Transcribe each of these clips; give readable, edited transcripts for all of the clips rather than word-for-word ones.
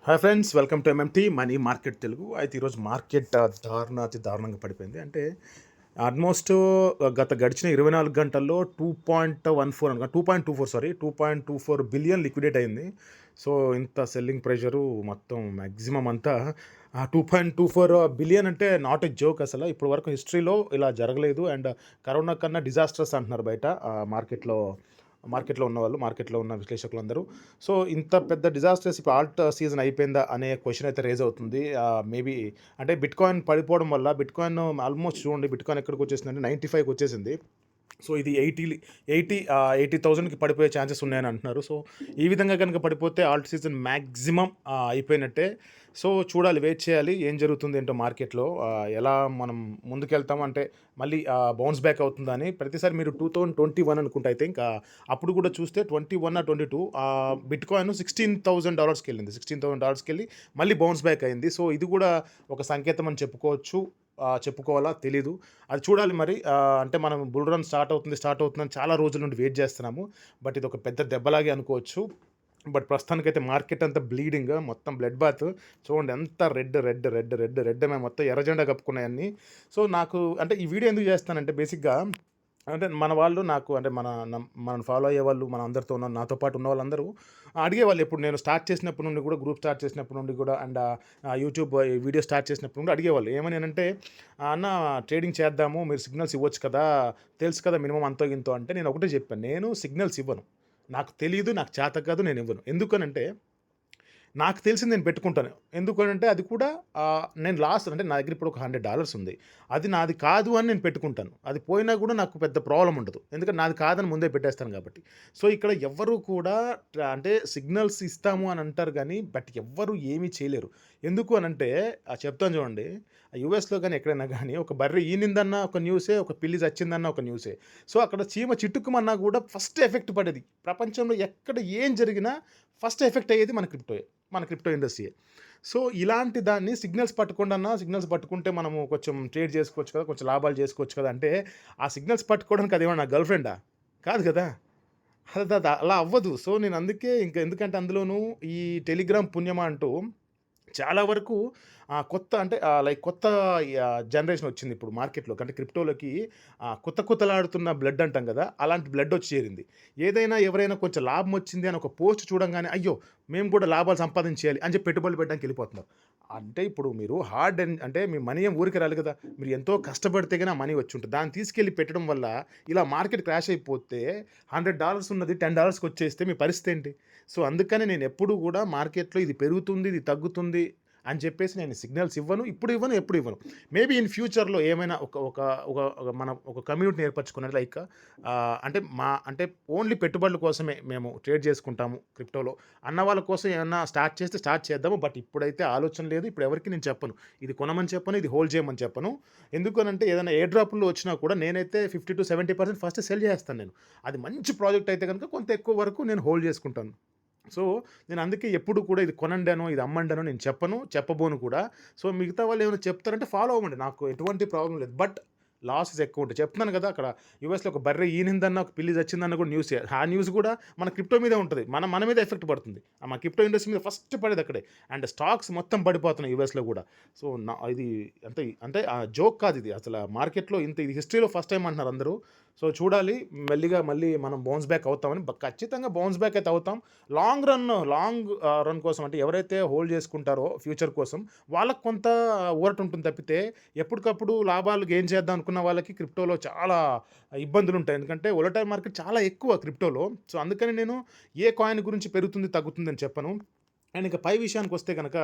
Hi friends, welcome to MMT money market Telugu. అయితే ఈరోజు market దారుణంగా పడిపోయింది. అంటే ఆల్మోస్ట్ గడిచిన 24 గంటల్లో 2.14 అనుకో 2.24 సారీ 2.24 బిలియన్ లిక్విడేట్ అయింది. సో ఇంత సెల్లింగ్ ప్రెషరు మొత్తం మ్యాక్సిమం అంతా 2.24 బిలియన్ అంటే నాట్ ఎ జోక్. అసలు ఇప్పటి వరకు హిస్టరీలో ఇలా జరగలేదు. అండ్ కరోనా కన్నా డిజాస్టర్స్ అంటున్నారు బయట మార్కెట్లో ఉన్న విశ్లేషకులందరూ. సో ఇంత పెద్ద డిజాస్టర్స్ ఇప్పుడు ఆల్ట్ సీజన్ అయిపోయిందా అనే క్వశ్చన్ అయితే రేజ్ అవుతుంది. మేబీ అంటే బిట్‌కాయిన్ పడిపోవడం వల్ల బిట్‌కాయిన్ ఆల్మోస్ట్ చూడండి, బిట్‌కాయిన్ ఎక్కడికి వచ్చేసిందంటే 95కి వచ్చేసింది. సో ఇది 80,000కి పడిపోయే ఛాన్సెస్ ఉన్నాయని అంటున్నారు. సో ఈ విధంగా కనుక పడిపోతే ఆల్ట్ సీజన్ మ్యాక్సిమం అయిపోయినట్టే. సో చూడాలి, వెయిట్ చేయాలి ఏం జరుగుతుంది ఏంటో మార్కెట్‌లో. ఎలా మనం ముందుకెళ్తాం అంటే మళ్ళీ బౌన్స్ బ్యాక్ అవుతుందా అని. ప్రతిసారి మీరు 2021 అనుకుంటా ఐ థింక్, అప్పుడు కూడా చూస్తే 21 ఆర్ 22 బిట్‌కాయిన్ $16,000కెళ్ళింది. $16,000కెళ్ళి మళ్ళీ బౌన్స్ బ్యాక్ అయింది. సో ఇది కూడా ఒక సంకేతం అని చెప్పుకోవచ్చు. చెప్పుకోవాలా తెలీదు. అది చూడాలి మరి. అంటే మనం బుల్ రన్ స్టార్ట్ అవుతుందని చాలా రోజుల నుండి వెయిట్ చేస్తున్నాము. బట్ ఇదొక పెద్ద దెబ్బలాగే అనుకోవచ్చు. బట్ ప్రస్తుతానికైతే మార్కెట్ అంతా బ్లీడింగ్, మొత్తం బ్లడ్ బాత్. చూడండి ఎంత రెడ్ మేము మొత్తం ఎర్ర జెండా కప్పుకున్నాయన్నీ. సో నాకు అంటే ఈ వీడియో ఎందుకు చేస్తానంటే బేసిక్‌గా అంటే మన వాళ్ళు నాకు అంటే మనల్ని ఫాలో అయ్యేవాళ్ళు, మన అందరితో ఉన్న నాతో పాటు ఉన్న వాళ్ళందరూ అడిగేవాళ్ళు. ఎప్పుడు నేను స్టార్ట్ చేసినప్పటి నుండి కూడా, గ్రూప్ స్టార్ట్ చేసినప్పటి నుండి కూడా, అండ్ యూట్యూబ్ ఈ వీడియో స్టార్ట్ చేసినప్పటి నుండి అడిగేవాళ్ళు. ఏమని అనంటే, "అన్న ట్రేడింగ్ చేద్దాము, మీరు సిగ్నల్స్ ఇవ్వచ్చు కదా, తెలుసు కదా మినిమమ్ అంతో ఇంతో" అంటే నేను ఒకటే చెప్పాను, నేను సిగ్నల్స్ ఇవ్వను. నాకు తెలీదు, నాకు చేత కాదు, నేను ఇవ్వను. ఎందుకనంటే నాకు తెలిసింది నేను పెట్టుకుంటాను. ఎందుకనంటే అది కూడా నేను లాస్ట్ అంటే నా దగ్గర ఇప్పుడు ఒక $100 ఉంది. అది నాది కాదు అని నేను పెట్టుకుంటాను. అది పోయినా కూడా నాకు పెద్ద ప్రాబ్లమ్ ఉండదు. ఎందుకంటే నాది కాదని ముందే పెట్టేస్తాను కాబట్టి. సో ఇక్కడ ఎవ్వరు కూడా అంటే సిగ్నల్స్ ఇస్తాము అని అంటారు గానీ, బట్ ఎవ్వరు ఏమీ చేయలేరు. ఎందుకు అనంటే చెప్తాను చూడండి. యూఎస్‌లో గాని ఎక్కడైనా గాని ఒక బర్రె ఈనిందన్న ఒక న్యూసే, ఒక పిల్లి చచ్చిందన్న ఒక న్యూసే. సో అక్కడ చీమ చిటుక్కుమన్నా కూడా ఫస్ట్ ఎఫెక్ట్ పడేది. ప్రపంచంలో ఎక్కడ ఏం జరిగినా ఫస్ట్ ఎఫెక్ట్ అయ్యేది మన క్రిప్టో ఇండస్ట్రీయే. సో ఇలాంటి దాన్ని సిగ్నల్స్ పట్టుకుంటే మనము కొంచెం ట్రేడ్ చేసుకోవచ్చు కదా, కొంచెం లాభాలు చేసుకోవచ్చు కదా అంటే, ఆ సిగ్నల్స్ పట్టుకోవడానికి అదేమన్నా నా గర్ల్ ఫ్రెండా? కాదు కదా! అలా అవ్వదు. సో నేను అందుకే ఎందుకంటే అందులోనూ ఈ టెలిగ్రామ్ పుణ్యమా అంటూ చాలా వరకు కొత్త జనరేషన్ వచ్చింది ఇప్పుడు మార్కెట్‌లోకి. అంటే క్రిప్టోలోకి కుతకుతలాడుతున్న బ్లడ్ అంటాం గదా, అలాంటి బ్లడ్ వచ్చి చేరింది. ఎవరైనా కొంచెం లాభం వచ్చింది అని ఒక పోస్ట్ చూడంగానే, అయ్యో! మేము కూడా లాభాలు సంపాదించేయాలి అని చెప్పి పెట్టుబడులు పెట్టడానికి ఎళ్ళిపోతున్నారు. అంటే ఇప్పుడు మీరు అంటే మీ మనీ ఏం ఊరికే రాదు గదా, మీరు ఎంతో కష్టపడితే గాని ఆ మనీ వచ్చుంటది. దాన్ని తీసుకెళ్ళి పెట్టడం వల్ల ఇలా మార్కెట్ క్రాష్ అయిపోతే $100 ఉన్నది $10కి వచ్చేస్తే మీ పరిస్థితి ఏంటి? సో అందుకని నేను ఎప్పుడు గూడా మార్కెట్‌లో ఇది పెరుగుతుంది, ఇది తగ్గుతుంది అని చెప్పేసి నేను సిగ్నల్స్ ఇవ్వను. ఇప్పుడు ఇవ్వను, ఎప్పుడు ఇవ్వను. మేబీ ఇన్ ఫ్యూచర్‌లో ఏమైనా ఒక ఒక ఒక ఒక మనం ఒక కమ్యూనిటీని ఏర్పరచుకున్నది లైక్ అంటే ఓన్లీ పెట్టుబడుల కోసమే మేము ట్రేడ్ చేసుకుంటాము క్రిప్టోలో అన్న వాళ్ళ కోసం ఏమన్నా స్టార్ట్ చేస్తే స్టార్ట్ చేద్దాము. బట్ ఇప్పుడైతే ఆలోచన లేదు. ఇప్పుడు ఎవరికీ నేను చెప్పను. ఇది కొనమని చెప్పను, ఇది హోల్డ్ చేయమని చెప్పను. ఎందుకనంటే ఏదైనా ఎయిర్ డ్రాప్‌లో వచ్చినా కూడా నేనైతే 50-70% ఫస్ట్ సెల్ చేస్తాను నేను. అది మంచి ప్రాజెక్ట్ అయితే గనుక కొంత ఎక్కువ వరకు నేను హోల్డ్ చేసుకుంటాను. సో, నేను అందుకే ఎప్పుడు కూడా ఇది కొనండనో, ఇది అమ్మండనో నేను చెప్పను, చెప్పబోను కూడా. సో, మిగతా వాళ్ళేమైనా చెప్తారంటే ఫాలో అవ్వండి. నాకు ఎటువంటి ప్రాబ్లమ్ లేదు. బట్ లాసెస్ ఎక్కువుంటాయి. చెప్తున్నాను గదా, అక్కడ యూఎస్‌లో ఒక బర్రె ఈనిందన్న, ఒక పిల్లి చచ్చిందన్న కూడా న్యూసే. ఆ న్యూస్ కూడా మన క్రిప్టో మీదే ఉంటది. మన మీద ఎఫెక్ట్ పడుతుంది. మన క్రిప్టో ఇండస్ట్రీ మీద ఫస్ట్ పడేది అక్కడే. అండ్ స్టాక్స్ మొత్తం పడిపోతున్నాయి యూఎస్‌లో గూడా. సో, ఇది అంటే అంటే జోక్ కాదిది. అసల మార్కెట్‌లో ఇది హిస్టరీలో ఫస్ట్ టైమ్ అంటున్నారు అందరూ. సో, చూడాలి మెల్లిగా మళ్ళీ మనం బౌన్స్ బ్యాక్ అవుతామని. ఖచ్చితంగా బౌన్స్ బ్యాక్ అయితే అవుతాం. లాంగ్ రన్ కోసం అంటే ఎవరైతే హోల్డ్ చేసుకుంటారో ఫ్యూచర్ కోసం, వాళ్ళకి కొంత ఊరట ఉంటుంది తప్పితే, ఎప్పటికప్పుడు లాభాలు గెయిన్ చేద్దాం అనుకున్న వాళ్ళకి క్రిప్టోలో చాలా ఇబ్బందులుంటాయి. ఎందుకంటే వోలటైల్ మార్కెట్ చాలా ఎక్కువ క్రిప్టోలో. సో, అందుకని నేను ఏ కాయిన్ గురించి పెరుగుతుంది, తగ్గుతుందని చెప్పను. అండ్ ఇక పై విషయానికొస్తే గనక,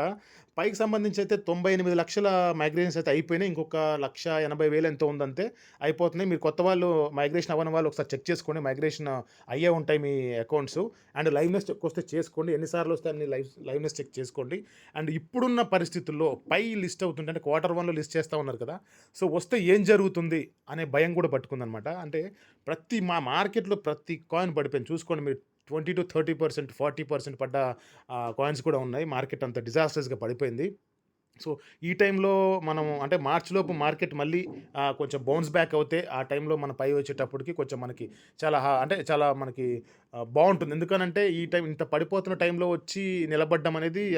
పైకి సంబంధించి అయితే 98,00,000 మైగ్రేషన్స్ అయితే అయిపోయినాయి. ఇంకొక 1,80,000 ఎంతో ఉందంతే, అయిపోతున్నాయి. మీరు కొత్త వాళ్ళు, మైగ్రేషన్ అవ్వని వాళ్ళు ఒకసారి చెక్ చేసుకోండి. మైగ్రేషన్ అయ్యే ఉంటాయి మీ అకౌంట్స్. అండ్ లైవ్‌నెస్ చెక్ వస్తే చేసుకోండి. ఎన్ని సార్లు వస్తే అన్ని లైవ్‌నెస్ చెక్ చేసుకోండి. అండ్ ఇప్పుడున్న పరిస్థితుల్లో పై లిస్ట్ అవుతుంటే, అంటే Q1లో లిస్ట్ చేస్తా ఉన్నారు కదా, సో వస్తే ఏం జరుగుతుంది అనే భయం కూడా పట్టుకుందనమాట. అంటే మార్కెట్‌లో ప్రతి కాయిన్ పడిపోయింది. చూసుకోండి మీరు, 20-30%, 40% పడ్డ కాయిన్స్ కూడా ఉన్నాయి. మార్కెట్ అంత డిజాస్టర్స్‌గా పడిపోయింది. సో, ఈ టైంలో మనము అంటే మార్చ్‌లోపు మార్కెట్ మళ్ళీ కొంచెం బౌన్స్ బ్యాక్ అవుతే, ఆ టైంలో మన పై వచ్చేటప్పటికి కొంచెం మనకి అంటే చాలా మనకి బావుంటుంది. ఎందుకనంటే, ఈ టైం ఇంత పడిపోతున్న టైంలో వచ్చి నిలబడ్డం అనేది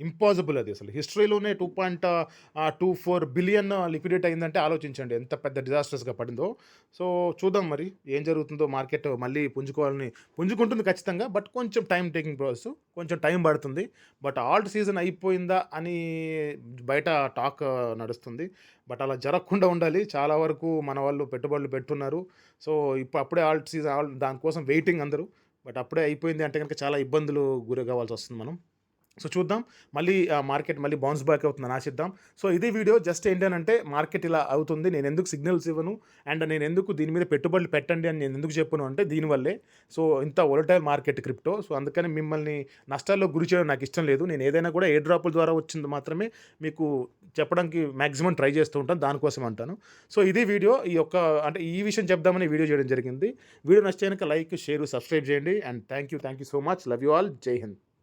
ఇంపాసిబుల్ అది అసలు. హిస్టరీలోనే 2.24 బిలియన్ లిక్విడేట్ అయిందంటే ఆలోచించండి ఎంత పెద్ద డిజాస్ట్రస్‌గా పడిందో. సో, చూద్దాం మరి ఏం జరుగుతుందో మార్కెట్ మళ్ళీ పుంజుకుంటుంది ఖచ్చితంగా. బట్ కొంచెం టైమ్ టేకింగ్ ప్రాసెస్. కొంచెం టైం పడుతుంది. బట్ ఆల్ట్ సీజన్ అయిపోయిందా అని బయట టాక్ నడుస్తుంది. బట్ అలా జరగకుండా ఉండాలి. చాలా వరకు మన వాళ్ళు పెట్టుబడులు పెట్టున్నారు. సో, అప్పుడే దానికోసం వెయిటింగ్ అందరూ. బట్ అప్పుడే అయిపోయింది అంటే గనుక చాలా ఇబ్బందులు గురి కావాల్సొస్తుంది మనం. సో, చూద్దాం. మళ్ళీ మార్కెట్ మళ్ళీ బౌన్స్ బ్యాక్ అవుతుందని ఆశిద్దాం. సో, ఇది వీడియో జస్ట్ ఏంటనంటే మార్కెట్ ఇలా అవుతుంది. నేనెందుకు సిగ్నల్స్ ఇవ్వను అండ్ నేనెందుకు దీని మీద పెట్టుబడులు పెట్టండి అని నేనెందుకు చెప్పను అంటే దీనివల్లే. సో, ఇంత వోలటైల్ మార్కెట్ క్రిప్టో. సో, అందుకని మిమ్మల్ని నష్టాల్లో గురి చేయడం నాకిష్టం లేదు. నేను ఏదైనా కూడా ఎయిర్ డ్రాపుల ద్వారా వచ్చింది మాత్రమే మీకు చెప్పడానికి మాక్సిమం ట్రై చేస్తూ ఉంటాను. దానికోసం అంటాను. సో, ఇది వీడియో. అంటే ఈ విషయం చెప్దామని వీడియో చేయడం జరిగింది. వీడియో నచ్చితే గనక లైక్, షేర్, సబ్స్క్రైబ్ చేయండి. And thank you so much. Love you all. జై హింద్.